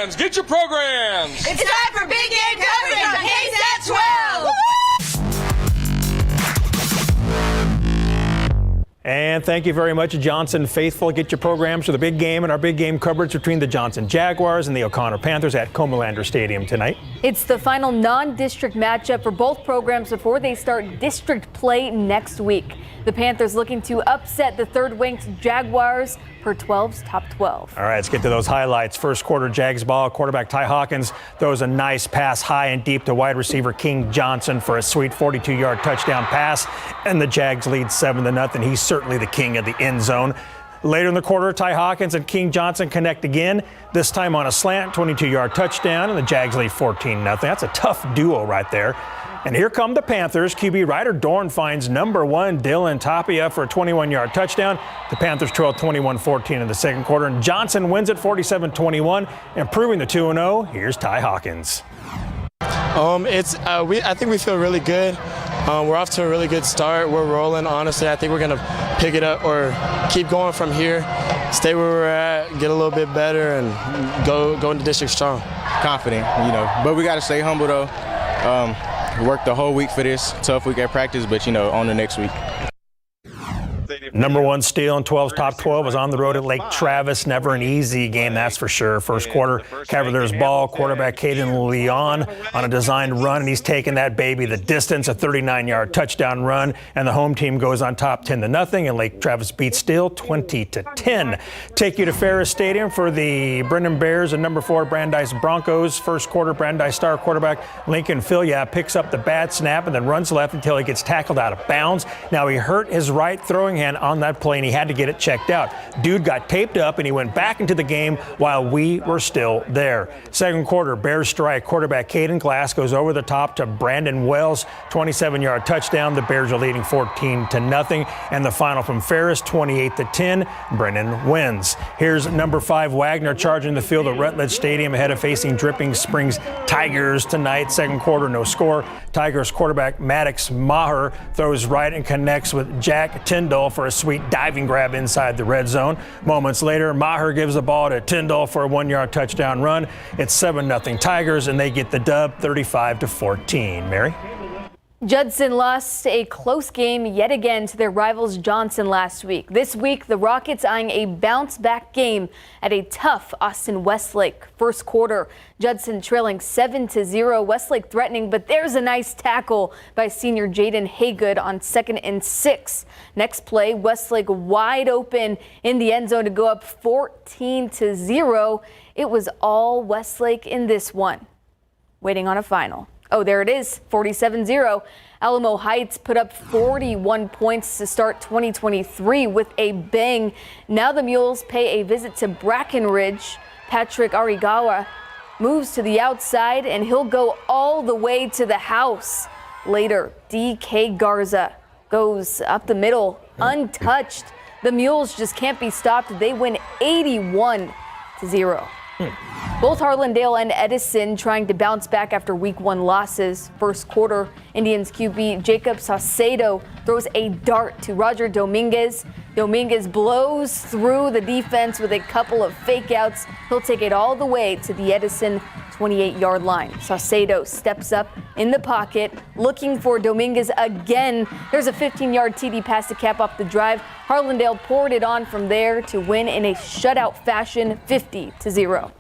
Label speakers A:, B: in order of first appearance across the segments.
A: fans, get your programs.
B: It's time for big game coverage on KSAT 12.
C: And thank you very much, Johnson faithful. Get your programs for the big game and our big game coverage between the Johnson Jaguars and the O'Connor Panthers at Comalander Stadium tonight.
D: It's the final non-district matchup for both programs before they start district play next week. The Panthers looking to upset the third-ranked Jaguars per 12's Top 12.
C: All right, let's get to those highlights. First quarter, Jags ball. Quarterback Ty Hawkins throws a nice pass high and deep to wide receiver King Johnson for a sweet 42-yard touchdown pass, and the Jags lead 7-0. He's certainly the king of the end zone. Later in the quarter, Ty Hawkins and King Johnson connect again, this time on a slant, 22-yard touchdown, and the Jags lead 14-0. That's a tough duo right there. And here come the Panthers. QB Ryder Dorn finds number 1 Dylan Tapia for a 21-yard touchdown. The Panthers trail 21-14 in the second quarter, and Johnson wins it 47-21, improving the 2-0. Here's Ty Hawkins.
E: I think we feel really good. We're off to a really good start. We're rolling. Honestly, I think we're going to pick it up or keep going from here, stay where we're at, get a little bit better, and go into district strong.
F: Confident, but we got to stay humble though. Worked the whole week for this. Tough week at practice, but on the next week.
C: Number 1 Steele in 12's Top 12 was on the road at Lake Travis. Never an easy game, that's for sure. First quarter, Cavaliers ball. Quarterback Caden Leon on a designed run, and he's taking that baby the distance, a 39-yard touchdown run, and the home team goes on top 10-0, and Lake Travis beats Steele 20-10. Take you to Ferris Stadium for the Brennan Bears and number 4 Brandeis Broncos. First quarter, Brandeis star quarterback Lincoln Filia picks up the bad snap and then runs left until he gets tackled out of bounds. Now he hurt his right throwing hand on that play, and he had to get it checked out. Dude got taped up, and he went back into the game while we were still there. Second quarter, Bears strike. Quarterback Caden Glass goes over the top to Brandon Wells, 27-yard touchdown. The Bears are leading 14-0, and the final from Ferris, 28-10. Brennan wins. Here's number 5 Wagner charging the field at Rutledge Stadium ahead of facing Dripping Springs Tigers tonight. Second quarter, no score. Tigers quarterback Maddox Maher throws right and connects with Jack Tyndall for a sweet diving grab inside the red zone. Moments later, Maher gives the ball to Tyndall for a 1-yard touchdown run. It's 7-0 Tigers, and they get the dub 35-14. Mary?
D: Judson lost a close game yet again to their rivals Johnson last week. This week, the Rockets eyeing a bounce-back game at a tough Austin Westlake. First quarter, Judson trailing 7-0. Westlake threatening, but there's a nice tackle by senior Jaden Haygood on 2nd and 6. Next play, Westlake wide open in the end zone to go up 14-0. It was all Westlake in this one. Waiting on a final. Oh, there it is, 47-0. Alamo Heights put up 41 points to start 2023 with a bang. Now the Mules pay a visit to Brackenridge. Patrick Arigawa moves to the outside, and he'll go all the way to the house. Later, DK Garza goes up the middle, untouched. The Mules just can't be stopped. They win 81-0. Both Harlandale and Edison trying to bounce back after week 1 losses. First quarter, Indians QB Jacob Saucedo throws a dart to Roger Dominguez. Dominguez blows through the defense with a couple of fake outs. He'll take it all the way to the Edison 28-yard line. Saucedo steps up in the pocket, looking for Dominguez again. There's a 15-yard TD pass to cap off the drive. Harlandale poured it on from there to win in a shutout fashion, 50-0.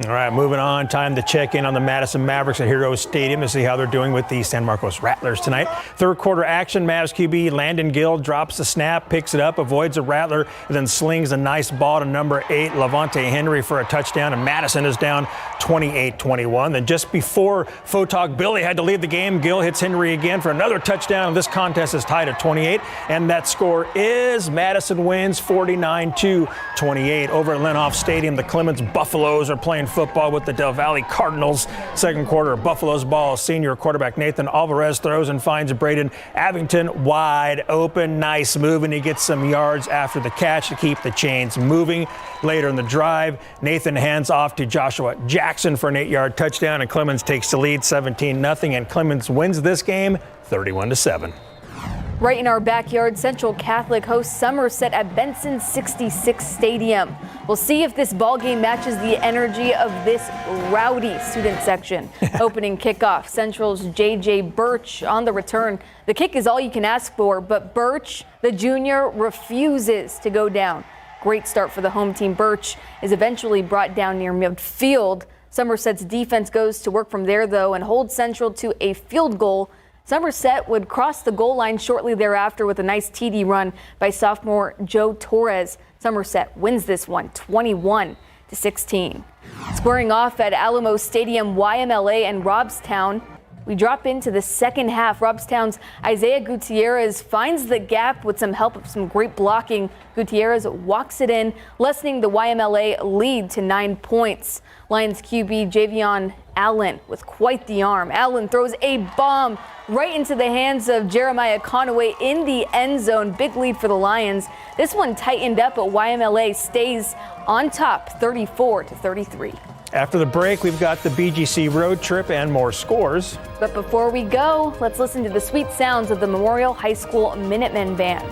C: All right, moving on. Time to check in on the Madison Mavericks at Hero Stadium to see how they're doing with the San Marcos Rattlers tonight. Third quarter action, Mavs QB Landon Gill drops the snap, picks it up, avoids a Rattler, and then slings a nice ball to number 8, Levante Henry, for a touchdown, and Madison is down 28-21. Then just before Photog Billy had to leave the game, Gill hits Henry again for another touchdown, and this contest is tied at 28, and that score is Madison wins 49-28. Over at Lenhoff Stadium, the Clemens Buffaloes are playing football with the Del Valle Cardinals. Second quarter, Buffalo's ball. Senior quarterback Nathan Alvarez throws and finds Braden Abington wide open. Nice move, and he gets some yards after the catch to keep the chains moving. Later in the drive, Nathan hands off to Joshua Jackson for an 8-yard touchdown, and Clemens takes the lead 17-0, and Clemens wins this game 31-7.
D: Right in our backyard, Central Catholic hosts Somerset at Benson 66 Stadium. We'll see if this ball game matches the energy of this rowdy student section. Opening kickoff, Central's J.J. Birch on the return. The kick is all you can ask for, but Birch, the junior, refuses to go down. Great start for the home team. Birch is eventually brought down near midfield. Somerset's defense goes to work from there, though, and holds Central to a field goal. Somerset would cross the goal line shortly thereafter with a nice TD run by sophomore Joe Torres. Somerset wins this one 21-16. Squaring off at Alamo Stadium, YMLA and Robstown. We drop into the second half. Robstown's Isaiah Gutierrez finds the gap with some help of some great blocking. Gutierrez walks it in, lessening the YMLA lead to 9 points. Lions QB Javion Allen with quite the arm. Allen throws a bomb right into the hands of Jeremiah Conaway in the end zone. Big lead for the Lions. This one tightened up, but YMLA stays on top 34-33.
C: After the break, we've got the BGC road trip and more scores.
D: But before we go, let's listen to the sweet sounds of the Memorial High School Minutemen Band.